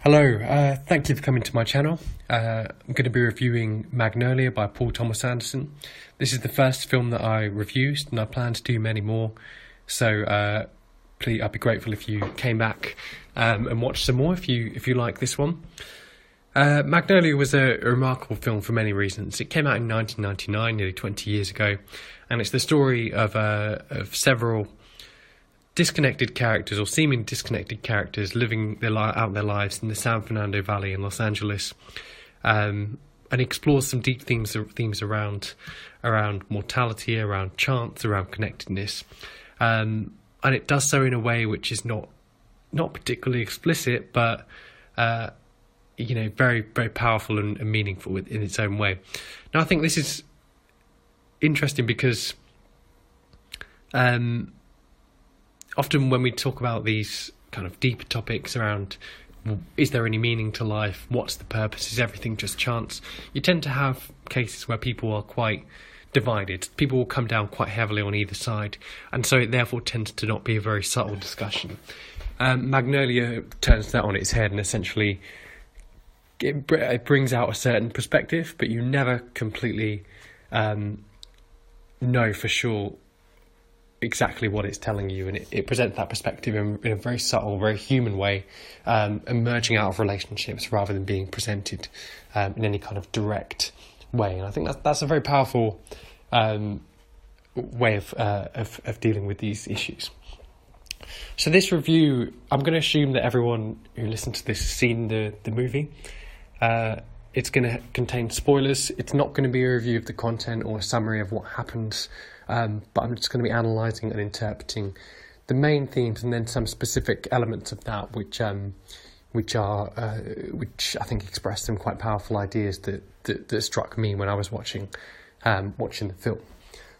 Hello, thank you for coming to my channel. I'm going to be reviewing Magnolia by Paul Thomas Anderson. This is the first film that I reviewed, and I plan to do many more. So please, I'd be grateful if you came back and watched some more if you like this one. Magnolia was a remarkable film for many reasons. It came out in 1999, nearly 20 years ago, and it's the story of several disconnected characters, or seeming disconnected characters, living out their lives in the San Fernando Valley in Los Angeles, and explores some deep themes around mortality, around chance, around connectedness, and it does so in a way which is not particularly explicit, but very, very powerful and meaningful in its own way. Now, I think this is interesting because often when we talk about these kind of deeper topics around, is there any meaning to life? What's the purpose? Is everything just chance? You tend to have cases where people are quite divided. People will come down quite heavily on either side, and so it therefore tends to not be a very subtle discussion. Magnolia turns that on its head, and essentially it brings out a certain perspective, but you never completely know for sure exactly what it's telling you, and it presents that perspective in a very subtle, very human way, emerging out of relationships rather than being presented in any kind of direct way. And I think that's a very powerful way of dealing with these issues. So this review, I'm going to assume that everyone who listens to this has seen the movie. It's going to contain spoilers. It's not going to be a review of the content or a summary of what happens, but I'm just going to be analysing and interpreting the main themes and then some specific elements of that which I think express some quite powerful ideas that struck me when I was watching the film.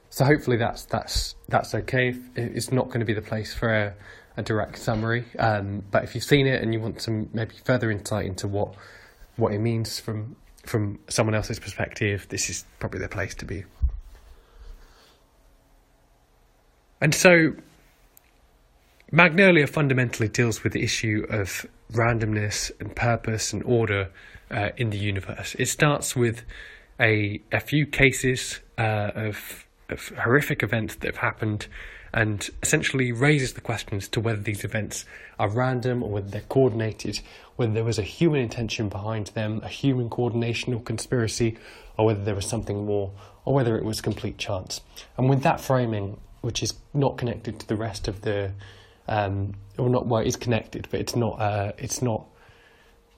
So hopefully that's okay. It's not going to be the place for a direct summary, but if you've seen it and you want some maybe further insight into what it means from someone else's perspective, this is probably the place to be. And so Magnolia fundamentally deals with the issue of randomness and purpose and order in the universe. It starts with a few cases of horrific events that have happened, and essentially raises the questions to whether these events are random or whether they're coordinated, whether there was a human intention behind them, a human coordination or conspiracy, or whether there was something more, or whether it was complete chance. And with that framing, which is not connected to the rest of the, it is connected, but it's not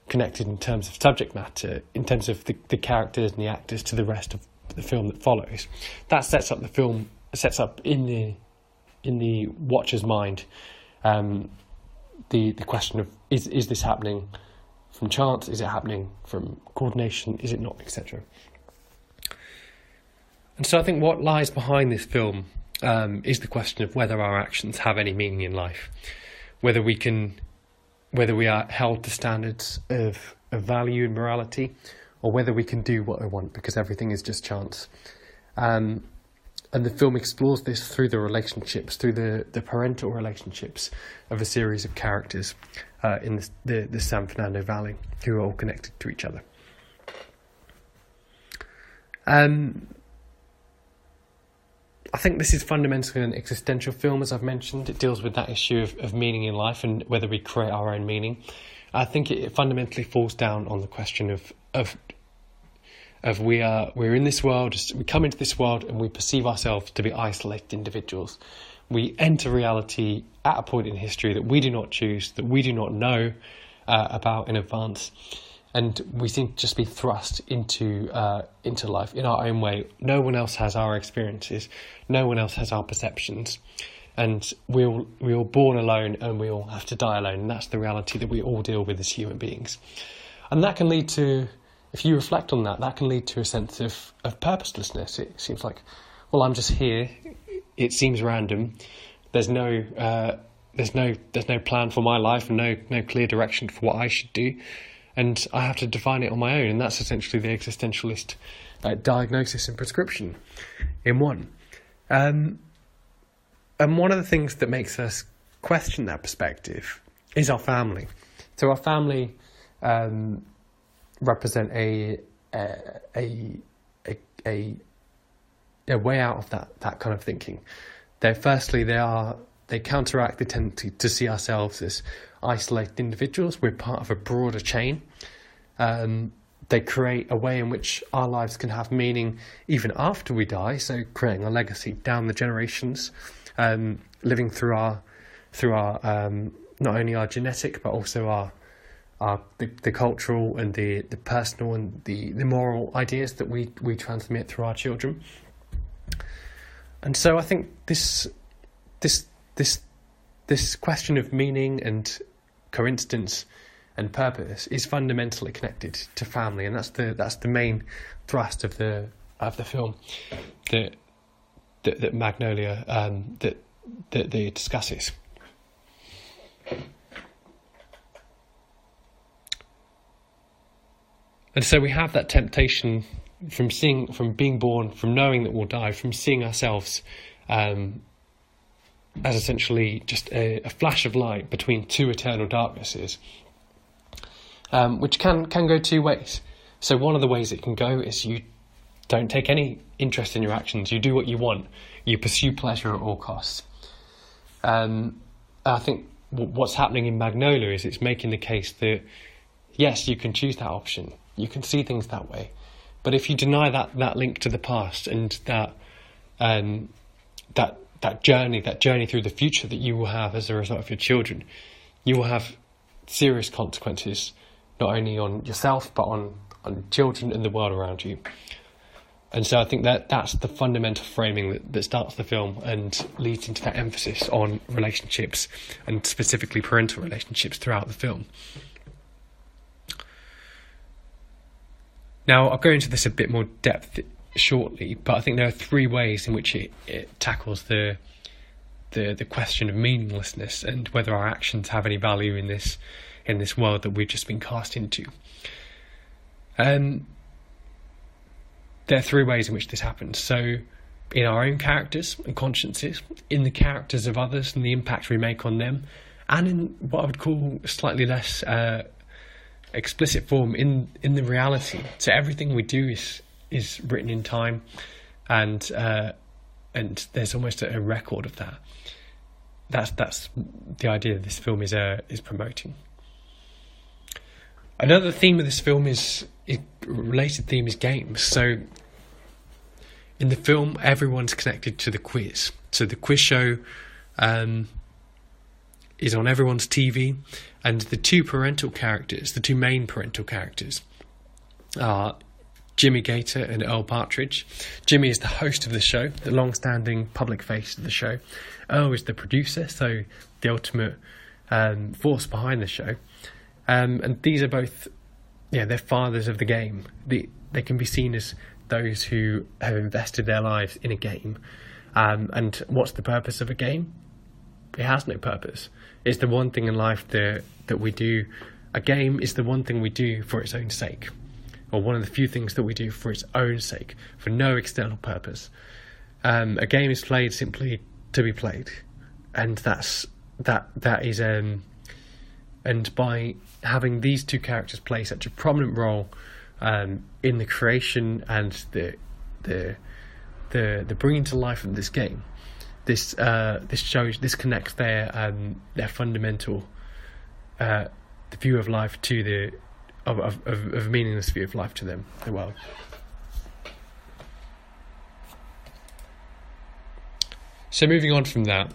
connected in terms of subject matter, in terms of the characters and the actors to the rest of the film that follows. That sets up in the watcher's mind the question of is this happening from chance? Is it happening from coordination? Is it not, etc. And so I think what lies behind this film is the question of whether our actions have any meaning in life, whether we are held to standards of value and morality, or whether we can do what we want because everything is just chance. And the film explores this through the relationships, through the parental relationships of a series of characters in the San Fernando Valley who are all connected to each other. I think this is fundamentally an existential film, as I've mentioned. It deals with that issue of meaning in life and whether we create our own meaning. I think it fundamentally falls down on the question of we're in this world, we come into this world and we perceive ourselves to be isolated individuals. We enter reality at a point in history that we do not choose, that we do not know about in advance, and we seem to just be thrust into life in our own way. No one else has our experiences, no one else has our perceptions, and we're all born alone and we all have to die alone, and that's the reality that we all deal with as human beings. And that can lead to, if you reflect on that can lead to a sense of purposelessness. It seems like, well, I'm just here. It seems random. There's no plan for my life and no clear direction for what I should do, and I have to define it on my own. And that's essentially the existentialist diagnosis and prescription in one. And one of the things that makes us question that perspective is our family. So our family represent a way out of that kind of thinking. They counteract the tendency to see ourselves as isolated individuals. We're part of a broader chain. They create a way in which our lives can have meaning even after we die, so creating a legacy down the generations, living through our not only our genetic but also the cultural and the personal and the moral ideas that we transmit through our children. And so I think this question of meaning and coincidence and purpose is fundamentally connected to family, and that's the main thrust of the film that Magnolia that it discusses. And so we have that temptation from being born, from knowing that we'll die, from seeing ourselves as essentially just a flash of light between two eternal darknesses, which can go two ways. So one of the ways it can go is you don't take any interest in your actions. You do what you want. You pursue pleasure at all costs. I think what's happening in Magnolia is it's making the case that, yes, you can choose that option. You can see things that way. But if you deny that link to the past and that journey through the future that you will have as a result of your children, you will have serious consequences, not only on yourself, but on children and the world around you. And so I think that's the fundamental framing that starts the film and leads into that emphasis on relationships, and specifically parental relationships, throughout the film. Now, I'll go into this a bit more depth shortly, but I think there are three ways in which it tackles the question of meaninglessness and whether our actions have any value in this world that we've just been cast into. There are three ways in which this happens. So, in our own characters and consciences, in the characters of others and the impact we make on them, and in what I would call slightly less explicit form in the reality. So everything we do is written in time, and there's almost a record of that. That's the idea that this film is promoting. Another theme of this film is games. So in the film, everyone's connected to the quiz. So the quiz show is on everyone's TV, and the two main parental characters are Jimmy Gator and Earl Partridge. Jimmy is the host of the show, the long-standing public face of the show. Earl is the producer, so the ultimate force behind the show. And these are both, they're fathers of the game. They can be seen as those who have invested their lives in a game. And what's the purpose of a game? It has no purpose. It's the one thing in life that we do. A game is the one thing we do for its own sake, or one of the few things that we do for its own sake, for no external purpose. A game is played simply to be played, and that is. And by having these two characters play such a prominent role in the creation and the bringing to life of this game, this connects their fundamental the view of life to of meaningless view of life to them, the world. So moving on from that,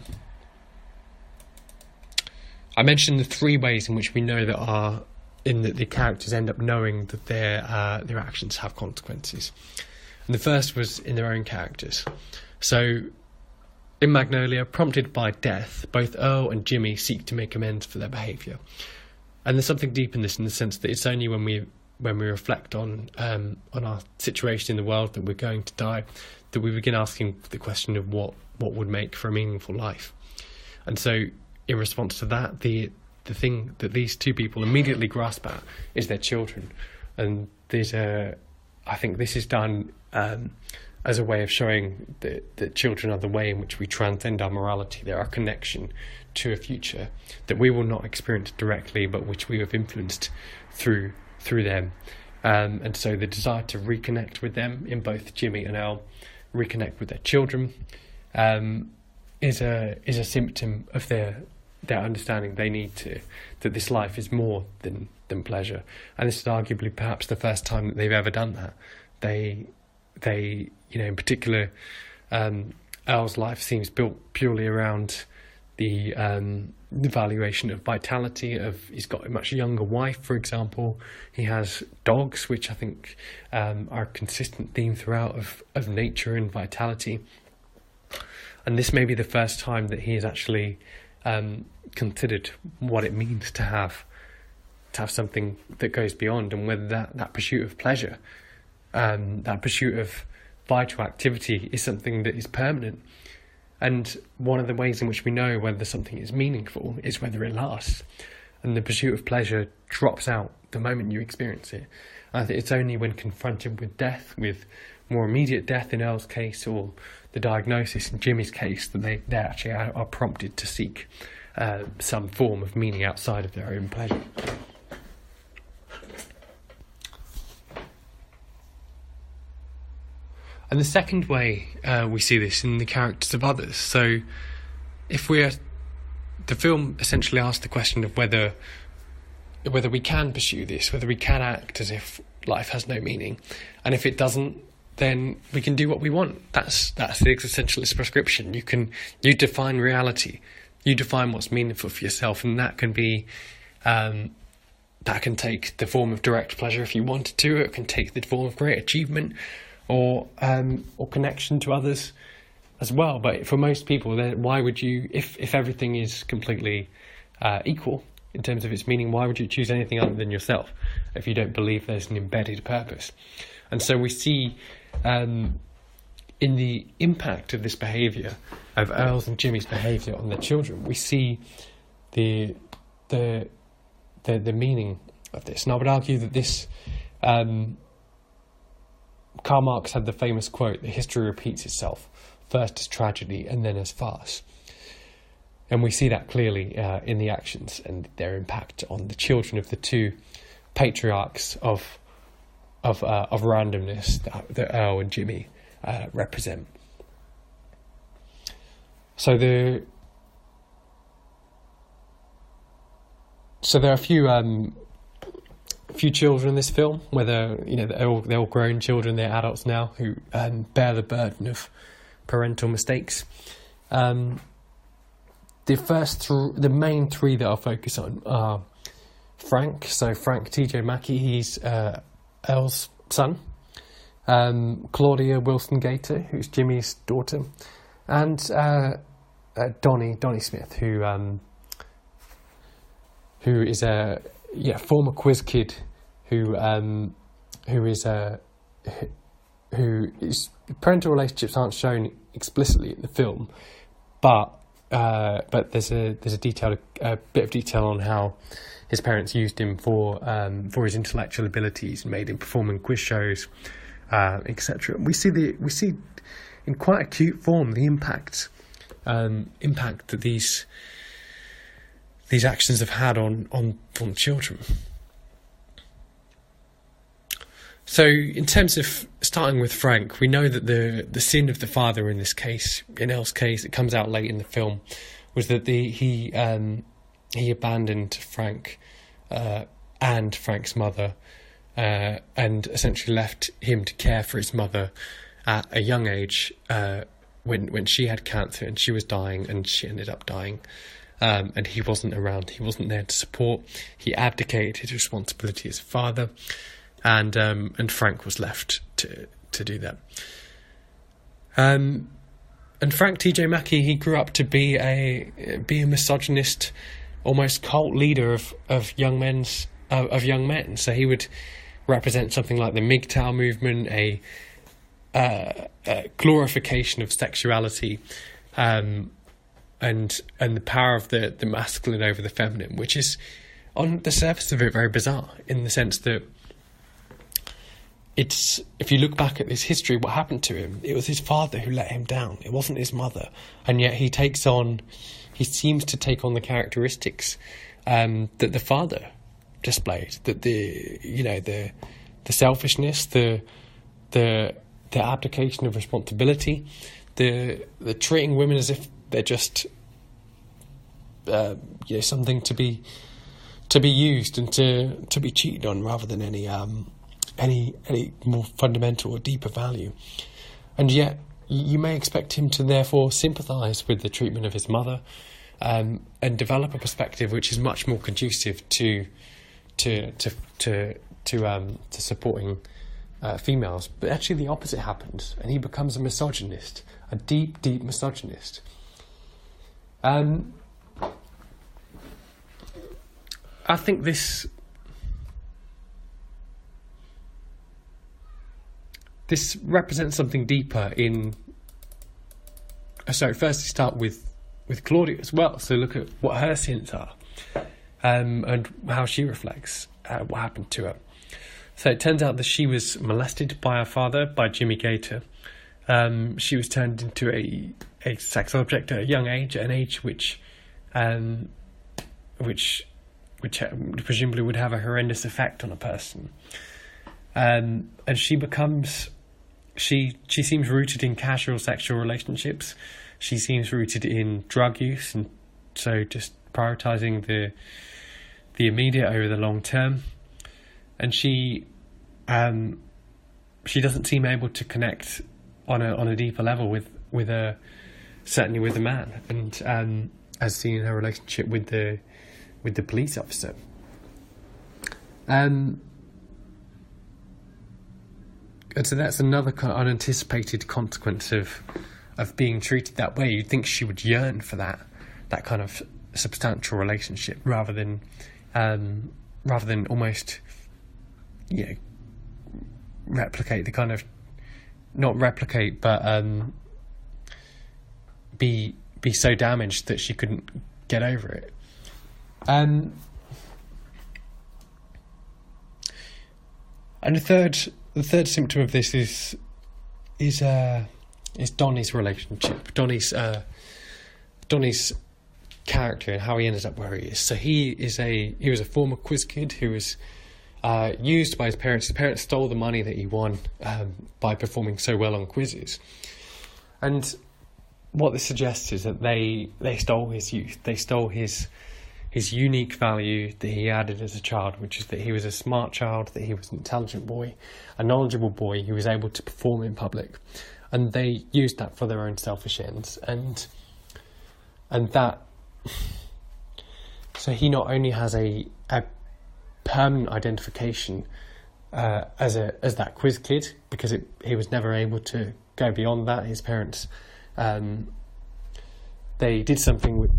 I mentioned the three ways in which we know that the characters end up knowing that their actions have consequences. And the first was in their own characters. So in Magnolia, prompted by death, both Earl and Jimmy seek to make amends for their behaviour. And there's something deep in this, in the sense that it's only when we reflect on our situation in the world that we're going to die, that we begin asking the question of what would make for a meaningful life. And so in response to that, the thing that these two people immediately grasp at is their children. And I think this is done as a way of showing that children are the way in which we transcend our morality. They're our connection to a future that we will not experience directly, but which we have influenced through them. And so the desire to reconnect with them in both Jimmy and Elle, reconnect with their children, is a symptom of their understanding they need to, that this life is more than pleasure. And this is arguably perhaps the first time that they've ever done that. They in particular, Elle's life seems built purely around the valuation of vitality. He's got a much younger wife, for example. He has dogs, which I think are a consistent theme throughout of nature and vitality. And this may be the first time that he has actually considered what it means to have something that goes beyond, and whether that pursuit of pleasure, that pursuit of vital activity is something that is permanent. And one of the ways in which we know whether something is meaningful is whether it lasts. And the pursuit of pleasure drops out the moment you experience it. I think it's only when confronted with death, with more immediate death in Elle's case, or the diagnosis in Jimmy's case, that they actually are prompted to seek some form of meaning outside of their own pleasure. And the second way we see this in the characters of others. So the film essentially asks the question of whether we can pursue this, whether we can act as if life has no meaning. And if it doesn't, then we can do what we want. That's the existentialist prescription. You define reality. You define what's meaningful for yourself, and that can be that can take the form of direct pleasure if you wanted to. It can take the form of great achievement, or connection to others as well. But for most people, why would you, if everything is completely equal in terms of its meaning, why would you choose anything other than yourself if you don't believe there's an embedded purpose? And so we see in the impact of this behaviour, of Earl's and Jimmy's behaviour on their children, we see the meaning of this. And I would argue that this Karl Marx had the famous quote that history repeats itself, first as tragedy and then as farce. And we see that clearly in the actions and their impact on the children of the two patriarchs of randomness that Earl and Jimmy represent. So there are a few children in this film, whether they're all grown children, they're adults now, who bear the burden of parental mistakes. The main three that I'll focus on are Frank. So Frank TJ Mackey, he's Elle's son. Claudia Wilson Gator, who's Jimmy's daughter, and Donnie Smith, who is a former quiz kid whose parental relationships aren't shown explicitly in the film, but there's a bit of detail on how his parents used him for his intellectual abilities and made him perform in quiz shows, etc. We see in quite acute form the impact that these actions have had on children. So in terms of starting with Frank, we know that the sin of the father in this case, in Elle's case, it comes out late in the film, was that he abandoned Frank and Frank's mother, and essentially left him to care for his mother at a young age, when she had cancer and she was dying, and she ended up dying. And he wasn't around. He wasn't there to support. He abdicated his responsibility as a father, and Frank was left to do that. And Frank T.J. Mackey, he grew up to be a misogynist, almost cult leader of young men. So he would represent something like the MGTOW movement, a glorification of sexuality, and the power of the masculine over the feminine, which is on the surface of it very bizarre, in the sense that it's, if you look back at this history, what happened to him, it was his father who let him down. It wasn't his mother. And yet he seems to take on the characteristics that the father displayed, that the selfishness, the abdication of responsibility, the treating women as if they're just something to be used and to be cheated on, rather than any more fundamental or deeper value. And yet you may expect him to therefore sympathise with the treatment of his mother, and develop a perspective which is much more conducive to supporting females. But actually the opposite happens, and he becomes a misogynist, a deep misogynist. I think this represents something deeper in... So first to start with Claudia as well. So look at what her sins are, and how she reflects what happened to her. So it turns out that she was molested by her father, by Jimmy Gator. She was turned into a sex object at a young age, at an age which presumably would have a horrendous effect on a person. And she seems rooted in casual sexual relationships. She seems rooted in drug use, and so just prioritising the immediate over the long term. And she doesn't seem able to connect on a deeper level with certainly with a man, and as seen in her relationship with the police officer. And so that's another kind of unanticipated consequence of being treated that way. You'd think she would yearn for that kind of substantial relationship, rather than almost replicate the kind of, not replicate, but be so damaged that she couldn't get over it. And the third symptom of this is Donnie's relationship, Donnie's character, and how he ended up where he is. So he was a former quiz kid who was used by his parents. His parents stole the money that he won by performing so well on quizzes. And what this suggests is that they stole his youth. They stole his unique value that he added as a child, which is that he was a smart child, that he was an intelligent boy, a knowledgeable boy who was able to perform in public. And they used that for their own selfish ends. And that... So he not only has a permanent identification as that quiz kid, because he was never able to go beyond that. His parents, they did something with...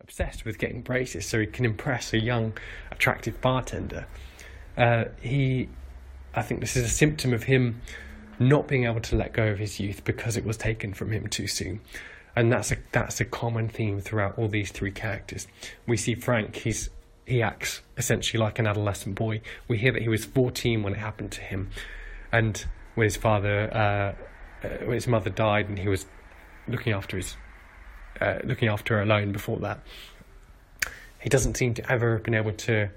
obsessed with getting braces so he can impress a young, attractive bartender. I think this is a symptom of him not being able to let go of his youth because it was taken from him too soon. And that's a common theme throughout all these three characters. We see Frank, he acts essentially like an adolescent boy. We hear that he was 14 when it happened to him, and when his mother died, and he was looking after her alone before that. He doesn't seem to ever have been able to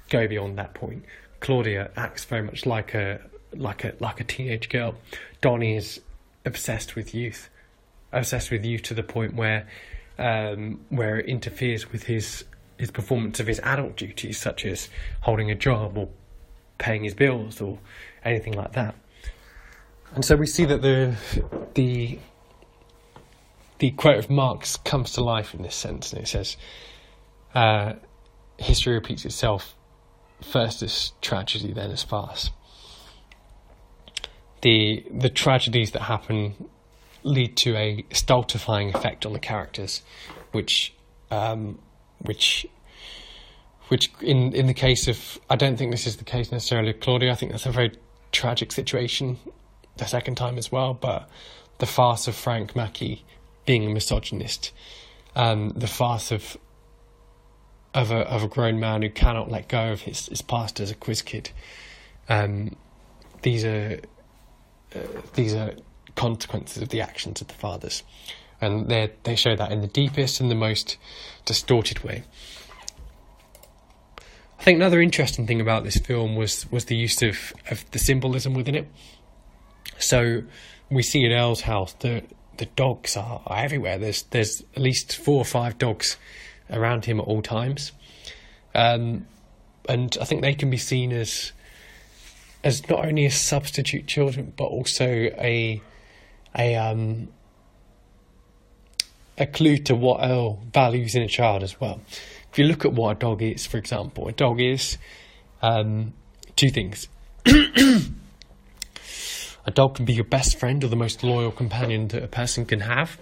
go beyond that point. Claudia acts very much like a teenage girl. Donnie is obsessed with youth to the point where it interferes with his performance of his adult duties, such as holding a job or paying his bills or anything like that. And so we see that the quote of Marx comes to life in this sense, and it says, history repeats itself, first as tragedy, then as farce. The tragedies that happen lead to a stultifying effect on the characters, which in the case of, I don't think this is the case necessarily of Claudia. I think that's a very tragic situation the second time as well, but the farce of Frank Mackey being a misogynist, the farce of a grown man who cannot let go of his past as a quiz kid. These are consequences of the actions of the fathers, and they show that in the deepest and the most distorted way. I think another interesting thing about this film was the use of the symbolism within it. So we see at Earl's house the dogs are everywhere. There's at least 4 or 5 dogs around him at all times, and I think they can be seen as not only as substitute children, but also a clue to what Earl values in a child as well. If you look at what a dog is, for example, a dog is 2 things. A dog can be your best friend or the most loyal companion that a person can have,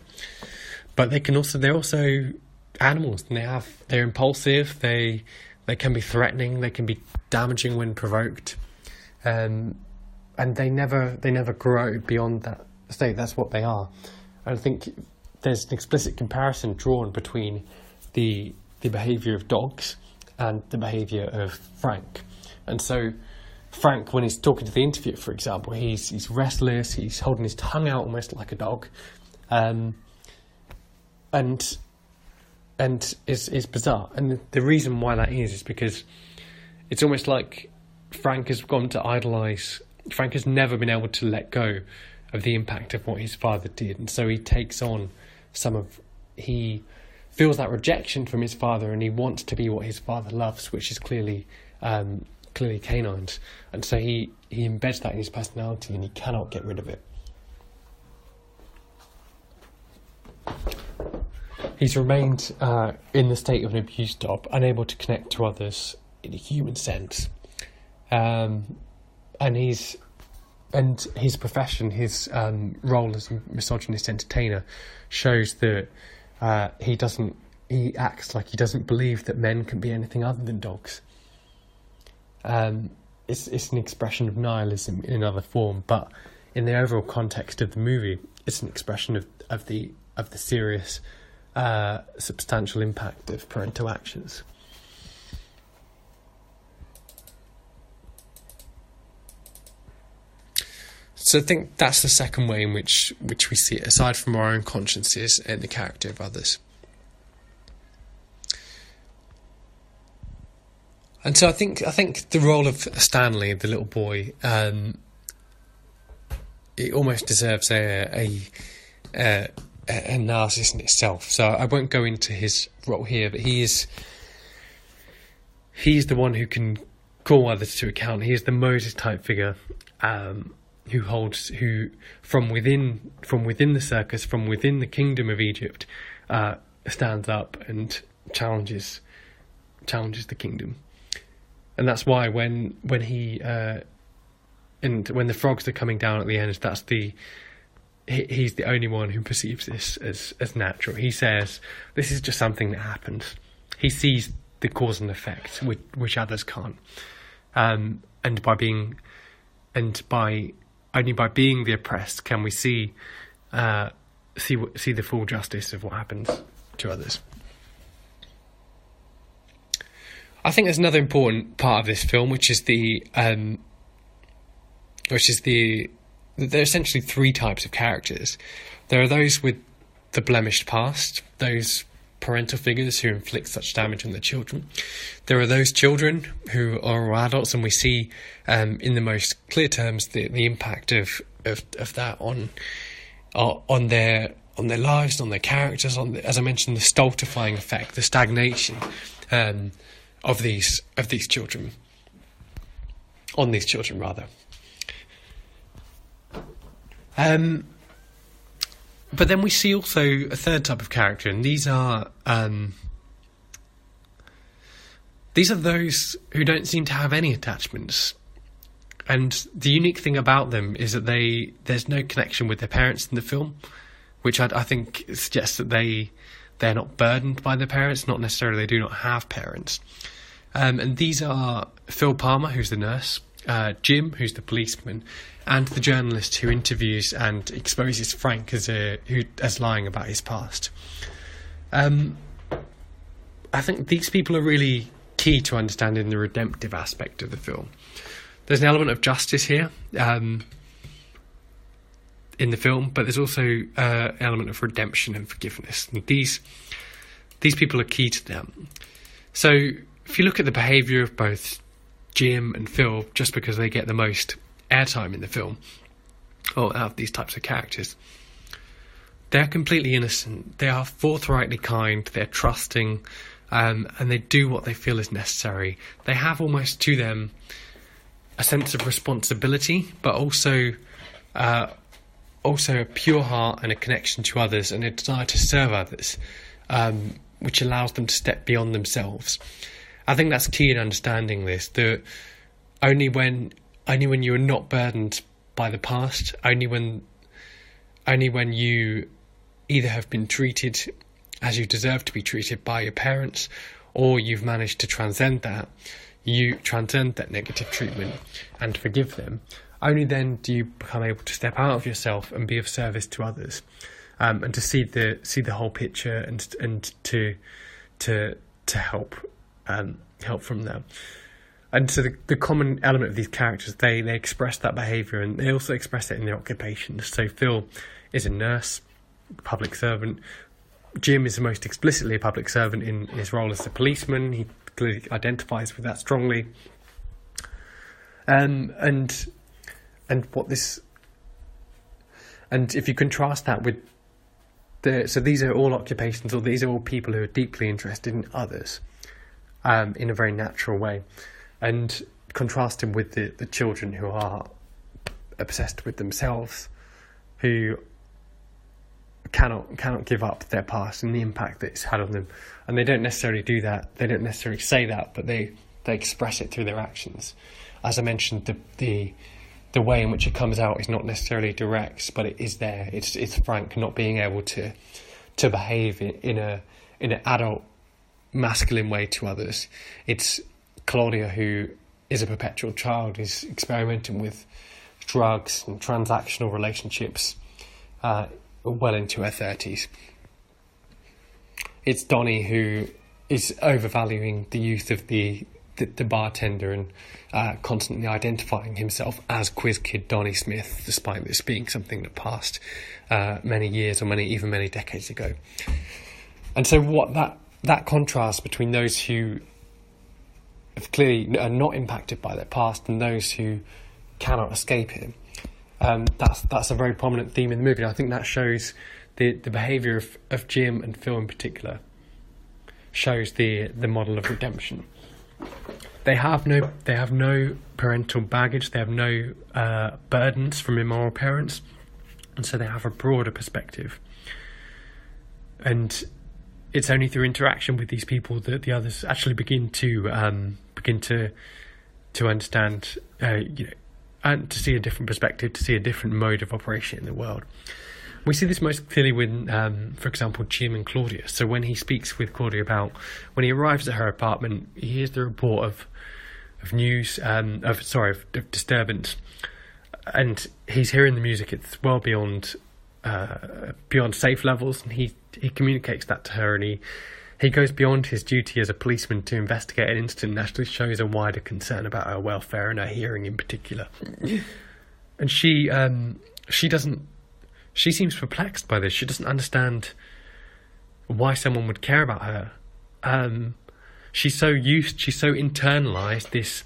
but they're also animals, and they're impulsive. They can be threatening. They can be damaging when provoked, and they never grow beyond that state. That's what they are. I think there's an explicit comparison drawn between the behaviour of dogs and the behaviour of Frank. And so Frank, when he's talking to the interviewer, for example, he's restless, he's holding his tongue out almost like a dog, and is bizarre. And the reason why that is because it's almost like Frank has gone to idolise. Frank has never been able to let go of the impact of what his father did, and so he takes on he feels that rejection from his father, and he wants to be what his father loves, which is clearly canines, and so he embeds that in his personality, and he cannot get rid of it. He's remained in the state of an abused dog, unable to connect to others in a human sense, and his profession, his role as a misogynist entertainer, shows that he acts like he doesn't believe that men can be anything other than dogs. It's an expression of nihilism in another form, but in the overall context of the movie, it's an expression of the serious, substantial impact of parental actions. So I think that's the second way in which we see it, aside from our own consciences and the character of others. And so I think the role of Stanley, the little boy, it almost deserves a analysis in itself. So I won't go into his role here, but he is the one who can call others to account. He is the Moses type figure, who from within the circus, from within the kingdom of Egypt, stands up and challenges the kingdom. And that's why when he and when the frogs are coming down at the end, he's the only one who perceives this as natural. He says this is just something that happens. He sees the cause and effect, which others can't. And only by being the oppressed can we see the full justice of what happens to others. I think there's another important part of this film, which is there are essentially 3 types of characters. There are those with the blemished past, those parental figures who inflict such damage on their children. There are those children who are adults, and we see in the most clear terms the impact of that on their lives, on their characters, as I mentioned, the stultifying effect, the stagnation of these children, on these children rather. But then we see also a third type of character, and these are those who don't seem to have any attachments. And the unique thing about them is that there's no connection with their parents in the film, which I think suggests that they're not burdened by their parents, not necessarily they do not have parents. And these are Phil Palmer, who's the nurse, Jim, who's the policeman, and the journalist who interviews and exposes Frank as lying about his past. I think these people are really key to understanding the redemptive aspect of the film. There's an element of justice here in the film, but there's also an element of redemption and forgiveness. And these people are key to them. So if you look at the behaviour of both Jim and Phil, just because they get the most airtime in the film, or out of these types of characters, they're completely innocent. They are forthrightly kind. They're trusting, and they do what they feel is necessary. They have almost to them a sense of responsibility, but also a pure heart and a connection to others and a desire to serve others, which allows them to step beyond themselves. I think that's key in understanding this, that only when you are not burdened by the past, only when you either have been treated as you deserve to be treated by your parents, or you've managed to transcend that negative treatment and forgive them, only then do you become able to step out of yourself and be of service to others, and to see the whole picture and to help from them. And so the common element of these characters, they express that behaviour, and they also express it in their occupations. So Phil is a nurse, public servant. Jim is the most explicitly a public servant in his role as a policeman. He clearly identifies with that strongly. And if you contrast that with so these are all occupations, or these are all people who are deeply interested in others, in a very natural way, and contrast him with the children who are obsessed with themselves, who cannot give up their past and the impact that it's had on them. And they don't necessarily do that. They don't necessarily say that, but they express it through their actions. As I mentioned, the way in which it comes out is not necessarily direct, but it is there. It's Frank not being able to behave in an adult masculine way to others. It's Claudia, who is a perpetual child, is experimenting with drugs and transactional relationships well into her 30s. It's Donnie, who is overvaluing the youth of the bartender and constantly identifying himself as quiz kid Donnie Smith, despite this being something that passed many years or many decades ago. And so what that contrast between those who clearly are not impacted by their past and those who cannot escape it, that's a very prominent theme in the movie. And I think that shows the behaviour of Jim and Phil in particular, shows the model of redemption. They have no parental baggage. They have no burdens from immoral parents, and so they have a broader perspective. And it's only through interaction with these people that the others actually begin to understand, and to see a different perspective, to see a different mode of operation in the world. We see this most clearly with, for example, Jim and Claudia. So when he speaks with Claudia when he arrives at her apartment, he hears the report of disturbance, and he's hearing the music. It's well beyond safe levels, and he communicates that to her, and he goes beyond his duty as a policeman to investigate an incident and actually shows a wider concern about her welfare and her hearing in particular. And she seems perplexed by this. She doesn't understand why someone would care about her. She's so internalized this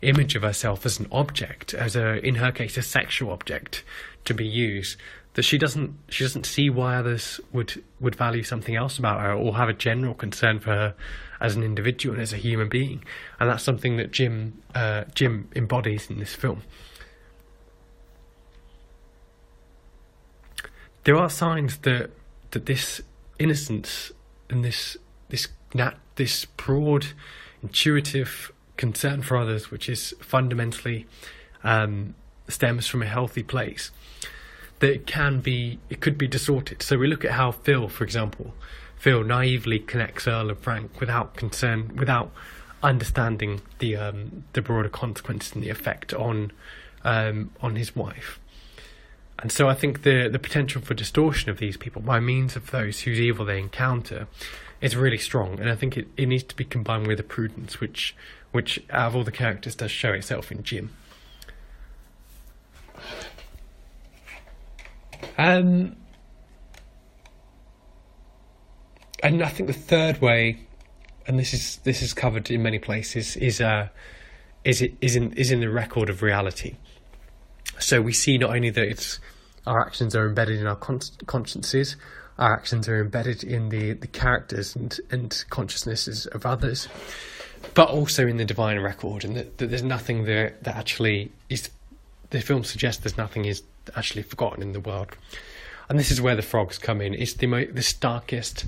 image of herself as an object, in her case, a sexual object to be used, that she doesn't see why others would value something else about her or have a general concern for her as an individual and as a human being. And that's something that Jim embodies in this film. There are signs that this innocence and this broad, intuitive concern for others, which is fundamentally stems from a healthy place, that it could be distorted. So we look at how Phil, for example, naively connects Earl and Frank without concern, without understanding the broader consequences and the effect on his wife. And so I think the potential for distortion of these people by means of those whose evil they encounter is really strong, and I think it needs to be combined with a prudence which out of all the characters does show itself in Jim. And I think the third way, and this is covered in many places, is in the record of reality. So we see not only that our actions are embedded in our consciences, our actions are embedded in the characters and consciousnesses of others, but also in the divine record, and that there's nothing there that actually is. The film suggests there's nothing is actually forgotten in the world, and this is where the frogs come in. It's the starkest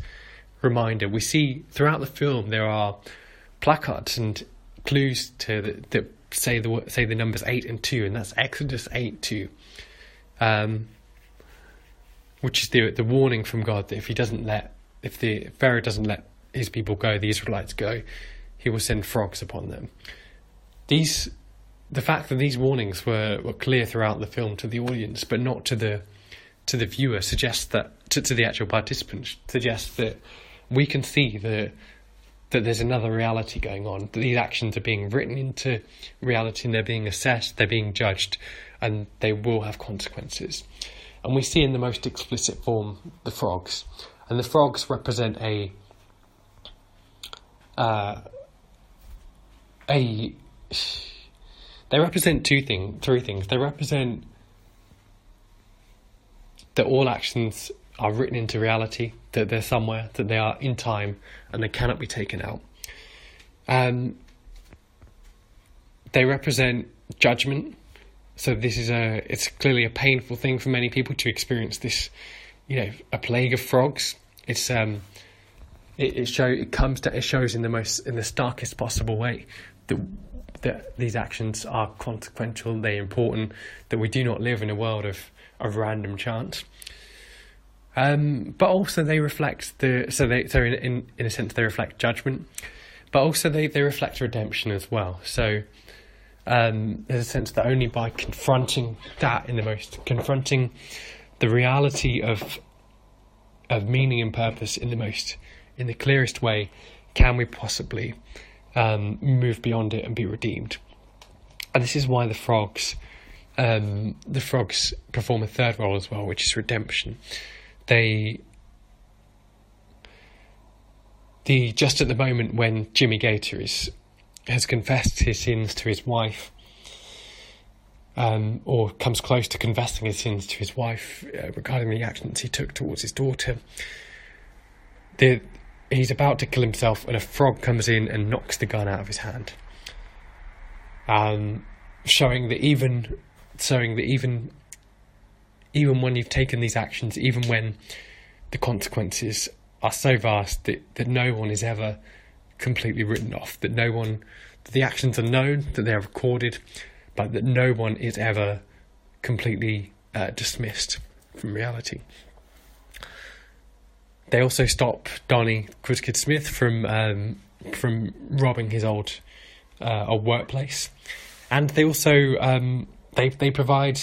reminder. We see throughout the film there are placards and clues that say the numbers 8 and 2, and that's Exodus 8:2, which is the warning from God that if the Pharaoh doesn't let his people go, the Israelites go, he will send frogs upon them. The fact that these warnings were clear throughout the film to the audience, but not to the viewer, suggests that to the actual participants, suggests that we can see that there's another reality going on, that these actions are being written into reality and they're being assessed, they're being judged, and they will have consequences. And we see in the most explicit form the frogs, and the frogs represent they represent three things. They represent that all actions are written into reality, that they're somewhere, that they are in time, and they cannot be taken out. They represent judgment. So it's clearly a painful thing for many people to experience this, a plague of frogs. It shows in the starkest possible way that these actions are consequential, they're important, that we do not live in a world of random chance. But also they reflect in a sense they reflect judgment, but also they reflect redemption as well. So there's a sense that only by confronting the reality of meaning and purpose in the clearest way, can we possibly move beyond it and be redeemed. And this is why the frogs perform a third role as well, which is redemption. Just at the moment when Jimmy Gator has confessed his sins to his wife, or comes close to confessing his sins to his wife regarding the actions he took towards his daughter, he's about to kill himself, and a frog comes in and knocks the gun out of his hand, showing that even when you've taken these actions, even when the consequences are so vast that no one is ever completely written off, that the actions are known, that they're recorded, but that no one is ever completely dismissed from reality. They also stop Donnie Quizkid Smith from robbing his old workplace, and they also they provide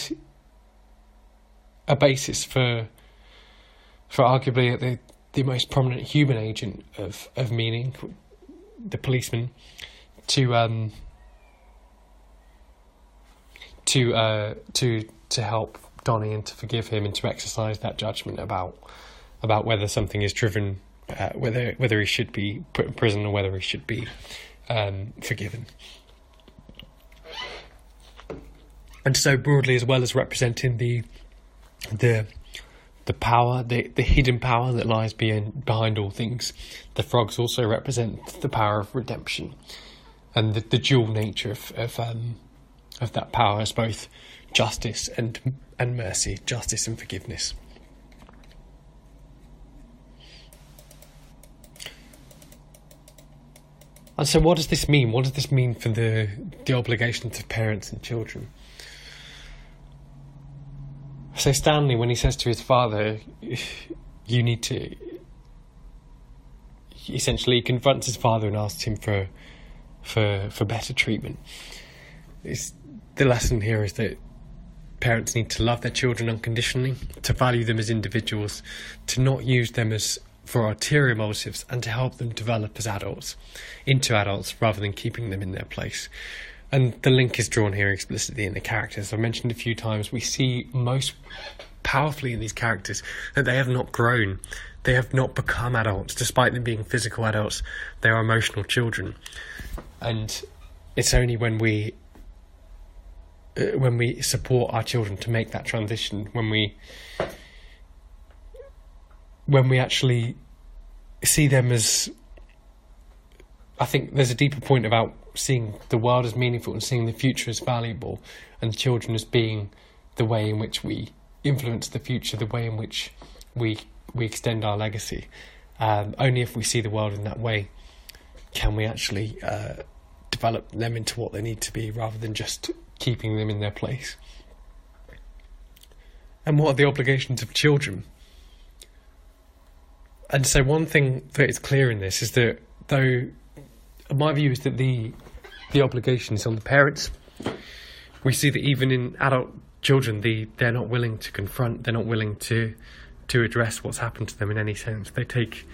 a basis for arguably the most prominent human agent of meaning, the policeman, to help Donnie and to forgive him and to exercise that judgment about whether something is driven, whether he should be put in prison or whether he should be forgiven. And so broadly, as well as representing the power, the hidden power that lies behind all things, the frogs also represent the power of redemption, and the dual nature of that power as both justice and mercy, justice and forgiveness. And so what does this mean? What does this mean for the obligations of parents and children? So Stanley, when he says to his father, you need to... Essentially, he confronts his father and asks him for for better treatment. The lesson here is that parents need to love their children unconditionally, to value them as individuals, to not use them as for ulterior motives, and to help them develop as adults, into adults, rather than keeping them in their place. And the link is drawn here explicitly in the characters. I mentioned a few times, we see most powerfully in these characters that they have not grown. They have not become adults. Despite them being physical adults, they are emotional children. And it's only when we support our children to make that transition, when we actually see them as, I think there's a deeper point about seeing the world as meaningful and seeing the future as valuable, and children as being the way in which we influence the future, the way in which we extend our legacy. Only if we see the world in that way can we actually develop them into what they need to be, rather than just keeping them in their place. And what are the obligations of children? And so one thing that is clear in this is that, though my view is that the obligation is on the parents, we see that even in adult children, they're not willing to confront, they're not willing to address what's happened to them in any sense. They take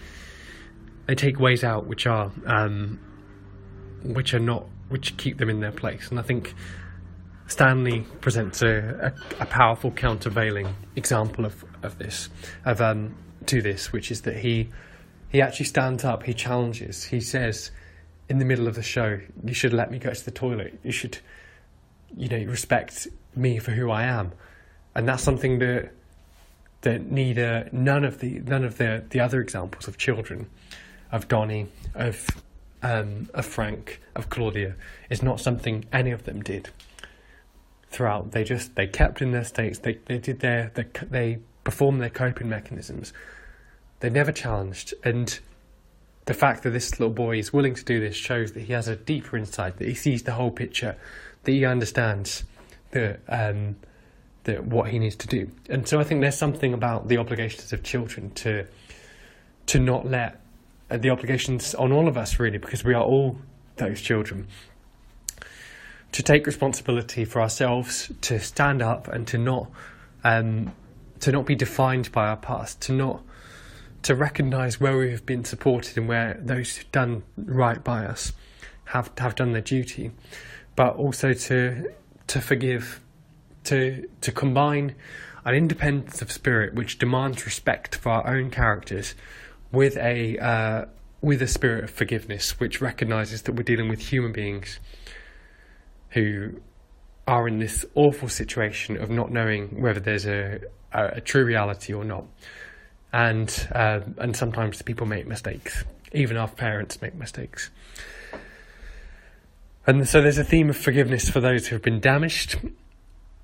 ways out which keep them in their place. And I think Stanley presents a powerful countervailing example of this, to this, which is that he actually stands up, he challenges, he says in the middle of the show, you should let me go to the toilet, you should, respect me for who I am. And that's something that none of the other examples of children, of Donnie, of Frank, of Claudia, is not something any of them did throughout. They kept in their states, they performed their coping mechanisms. They never challenged, and the fact that this little boy is willing to do this shows that he has a deeper insight, that he sees the whole picture, that he understands that what he needs to do. And so I think there's something about the obligations of children to not let the obligations on all of us, really, because we are all those children, to take responsibility for ourselves, to stand up, and to not be defined by our past, to recognise where we have been supported and where those who've done right by us have done their duty, but also to forgive, to combine an independence of spirit which demands respect for our own characters with a spirit of forgiveness which recognises that we're dealing with human beings who are in this awful situation of not knowing whether there's a true reality or not. And sometimes people make mistakes. Even our parents make mistakes. And so there's a theme of forgiveness for those who have been damaged,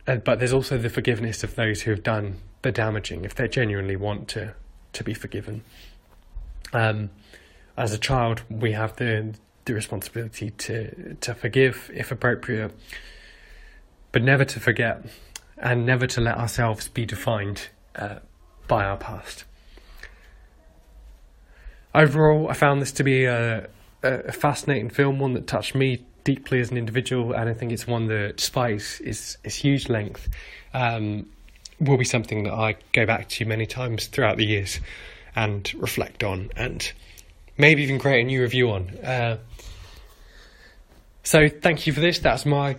but there's also the forgiveness of those who have done the damaging, if they genuinely want to be forgiven. As a child, we have the responsibility to forgive if appropriate, but never to forget, and never to let ourselves be defined by our past. Overall, I found this to be a fascinating film, one that touched me deeply as an individual, and I think it's one that, despite its huge length, will be something that I go back to many times throughout the years and reflect on, and maybe even create a new review on. So thank you for this. That's my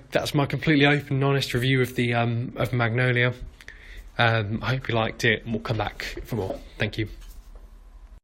completely open and honest review of the of Magnolia. I hope you liked it, and we'll come back for more. Thank you.